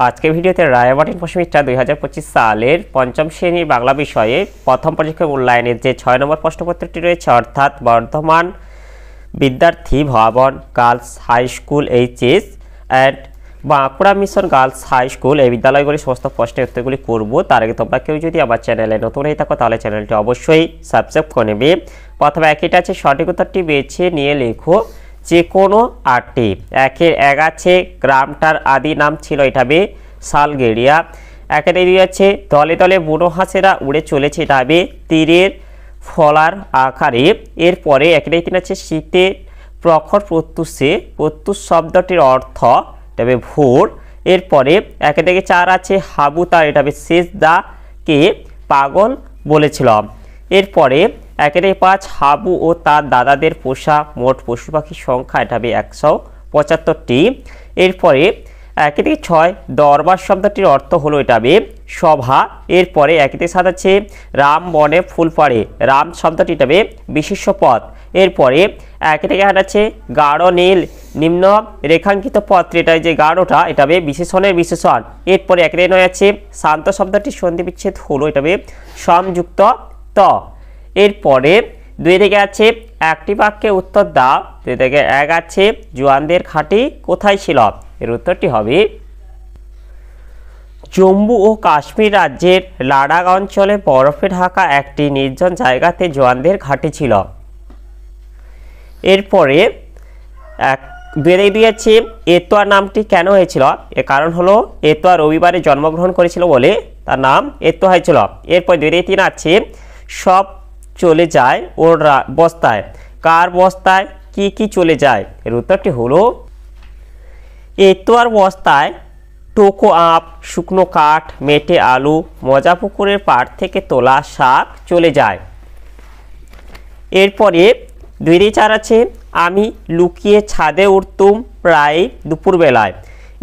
আজকের ভিডিওতে রায়বাটিন প্রশ্নবিদটা 2025 সালের পঞ্চম শ্রেণীর বাংলা বিষয়ে প্রথম পর্যায়ে মূল্যায়নের যে 6 নম্বর প্রশ্নপত্রটি রয়েছে, অর্থাৎ Bardhaman Bidyarthi Bhavan girls high school HS and Bankura mission girls high school এই বিদ্যালয়গুলির সমস্ত প্রশ্নের উত্তরগুলি করব। তার আগে তোমরা কেউ যদি আমার চ্যানেলে নতুন হয়ে থাকো তাহলে চ্যানেলটি অবশ্যই সাবস্ক্রাইব করে নেবে। প্রথমে একইটা আছে, সঠিক উত্তরটি বেছে নিয়ে লেখো যে কোনো 8টি। একের এক আছে গ্রামটার আদি নাম ছিল, এটা হবে সালগেরিয়া। একের দুই আছে দলে দলে বুনো হাঁসেরা উড়ে চলেছে, এটা হবে তীরের ফলার আকারে। এরপরে একের তিন আছে শীতের প্রখর প্রত্যুষে, প্রত্যুষ শব্দটির অর্থ এটা হবে ভোর। এরপরে একের থেকে 4 আছে হাবু তার, এটা হবে শেষ দাকে পাগল বলেছিল। এরপরে একের 5 হাবু ও তার দাদাদের পোষা মোট পশু পাখির সংখ্যা, এটা হবে 175টি। এরপরে একের 6 দরবার শব্দটির অর্থ হলো এটা হবে সভা। এরপরে একের 7 আছে রাম বনে ফুল পড়ে, রাম শব্দটি এটা হবে বিশেষ্য পদ। এরপরে একের 8 আছে গাঢ় নীল নিম্ন রেখাঙ্কিত পত্রে, এটা যে গাঢ়টা এটা হবে বিশেষণের বিশেষণ। এরপরে একের 9 আছে শান্ত শব্দটির সন্ধি বিচ্ছেদ হলো, এটা হবে সমযুক্ত ত। এরপরে 2 থেকে আছে একটি বাক্যে উত্তর দাও। 2 থেকে 1 আছে জোয়ানদের ঘাঁটি কোথায় ছিল, এর উত্তরটি হবে জম্মু ও কাশ্মীর রাজ্যের লাদাখ অঞ্চলে বরফে ঢাকা একটি নির্জন জায়গাতে জোয়ানদের ঘাঁটি ছিল। এরপরে 2 থেকে 2 আছে এতোয়া নামটি কেন হয়েছিল, এর কারণ হলো এতোয়া রবিবারে জন্মগ্রহণ করেছিল বলে তার নাম এতোয়া হয়েছিল। এরপর 2 থেকে 3 আছে সব চলে যায় ওর বস্তায়, কার বস্তায় কি কি চলে যায়, এর উত্তরটি হলো এতোয়ার বস্তায় টোকো আপ, শুকনো কাঠ, মেটে আলু, মজা পুকুরের পাড় থেকে তোলা শাক চলে যায়। এরপরে 2 থেকে 4 আছে আমি লুকিয়ে ছাদে উঠতুম প্রায় দুপুরবেলায়,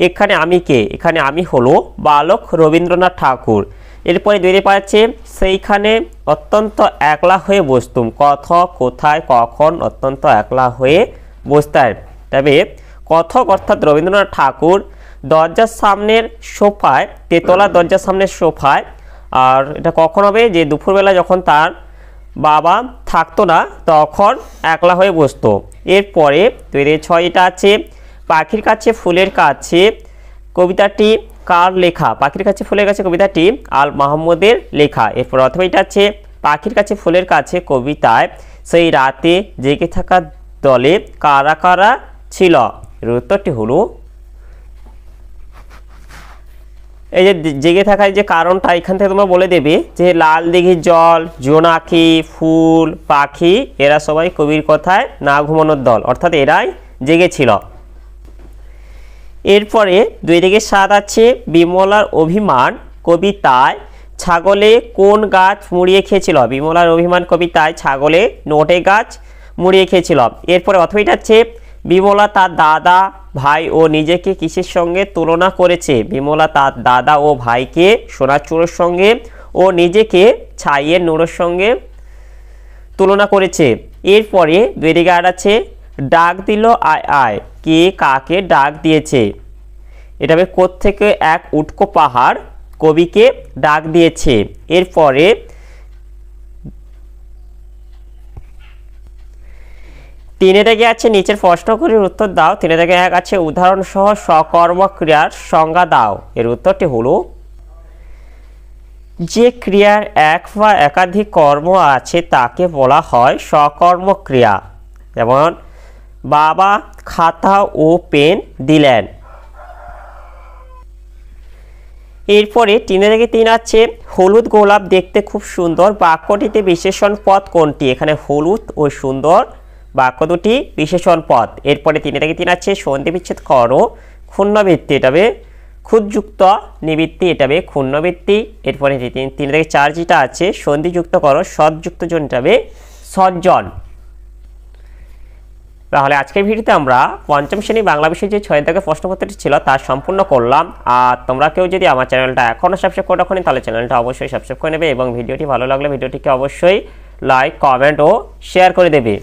এখানে আমি কে, এখানে আমি হলো বালক রবীন্দ্রনাথ ঠাকুর। এরপরে 2 থেকে 5 আছে সেইখানে অত্যন্ত একলা হয়ে বসতুম, কথক কোথায় কখন অত্যন্ত একলা হয়ে বসতেন, তবে কথক অর্থাৎ রবীন্দ্রনাথ ঠাকুর দরজার সামনের সোফায়, তেতলা দরজার সামনের সোফায়। আর এটা কখন হবে, যে দুপুরবেলা যখন তার বাবা থাকতো না তখন একলা হয়ে বসতো। এরপরে 2 থেকে 6 এটা আছে পাখির কাছে ফুলের কাছে কবিতাটি কার লেখা, পাখির কাছে ফুলের কাছে কবিতাটি আল মাহমুদের লেখা। এরপর অথবা এটা আছে পাখির কাছে ফুলের কাছে কবিতায় সেই রাতে জেগে থাকা দলে কারা কারা ছিল, এর উত্তরটি হলো এই যে জেগে থাকার যে কারণটা এখান থেকে তোমরা বলে দেবে যে লাল দিঘির জল, জোনাকি, ফুল, পাখি এরা সবাই কবির কথায় না ঘুমানোর দল, অর্থাৎ এরাই জেগেছিল। এরপরে 2 থেকে 7 আছে বিমলার অভিমান কবিতায় ছাগলে কোন গাছ মুড়িয়ে খেয়েছিল, বিমলার অভিমান কবিতায় ছাগলে নোটে গাছ মুড়িয়ে খেয়েছিল। এরপরে অথবা এটা আছে বিমলা তার দাদা ভাই ও নিজেকে কিসের সঙ্গে তুলনা করেছে, বিমলা তার দাদা ও ভাইকে সোনার চূড়োর সঙ্গে ও নিজেকে ছাইয়ের নুড়োর সঙ্গে তুলনা করেছে। এরপরে 2 থেকে 8 আছে ডাক দিল আয় আয়, কে কাকে ডাক দিয়েছে, এটা হবে কোত্থেকে এক উটকো পাহাড় কবিকে ডাক দিয়েছে। এরপরে 3 থেকে আছে নিচের প্রশ্নগুলির উত্তর দাও। 3 থেকে 1 আছে উদাহরণ সহ সকর্ম ক্রিয়ার সংজ্ঞা দাও, এর উত্তরটি হলো যে ক্রিয়ার এক বা একাধিক কর্ম আছে তাকে বলা হয় সকর্ম ক্রিয়া, যেমন বাবা খাতা ও পেন দিলেন। এরপরে 3 থেকে 3 আছে হলুদ গোলাপ দেখতে খুব সুন্দর, বাক্যটিতে বিশেষণ পদ কোনটি, এখানে হলুদ ও সুন্দর বাক্য দুটি বিশেষণ পদ। এরপরে 3 থেকে 3 আছে সন্ধি বিচ্ছেদ করো ক্ষুণ্ণবৃত্তি, এটা হবে ক্ষুদ্যুক্ত নিবৃত্তি, এটা হবে ক্ষুণ্ণবৃত্তি। এরপরে 3 থেকে 4 যেটা আছে সন্ধিযুক্ত করো সৎযুক্ত জন, এটা হবে সজ্জন। তাহলে আজকের ভিডিওতে আমরা পঞ্চম শ্রেণী বাংলা বিষয়ে যে 6 দাগের প্রশ্নপত্রটি ছিল তা সম্পূর্ণ করলাম। আর তোমরা কেউ যদি আমার চ্যানেলটা এখনও সাবস্ক্রাইব করে রাখোনি তাহলে চ্যানেলটা অবশ্যই সাবস্ক্রাইব করে নেবে এবং ভিডিওটি ভালো লাগলে ভিডিওটিকে অবশ্যই লাইক কমেন্ট ও শেয়ার করে দেবে।